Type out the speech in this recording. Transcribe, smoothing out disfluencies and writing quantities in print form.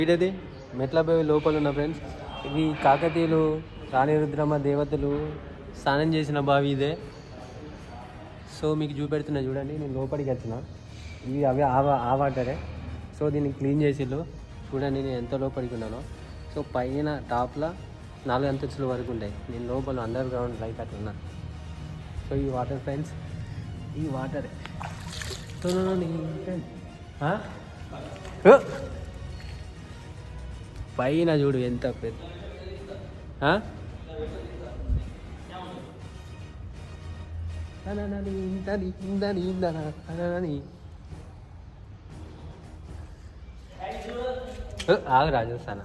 వీడది మెట్ల బావి లోపల ఉన్న ఫ్రెండ్స్. ఇవి కాకతీయులు రాణి రుద్రమ్మ దేవతలు స్నానం చేసిన బావి ఇదే. సో మీకు చూపెడుతున్నా చూడండి. నేను లోపలికి వచ్చిన, ఇవి అవి ఆ వాటరే. సో దీన్ని క్లీన్ చేసిళ్ళు చూడండి. నేను ఎంత లోపలికి ఉన్నానో. సో పైన టాప్లో 4 అంతస్తుల వరకు ఉంటాయి. నేను లోపల అండర్ గ్రౌండ్ లైక్ అట్లా ఉన్నా. సో ఈ వాటర్ ఫ్రెండ్స్, ఈ వాటరే. పైన చూడు ఎంత పెద్ద. ఆగు రాజస్థాన్.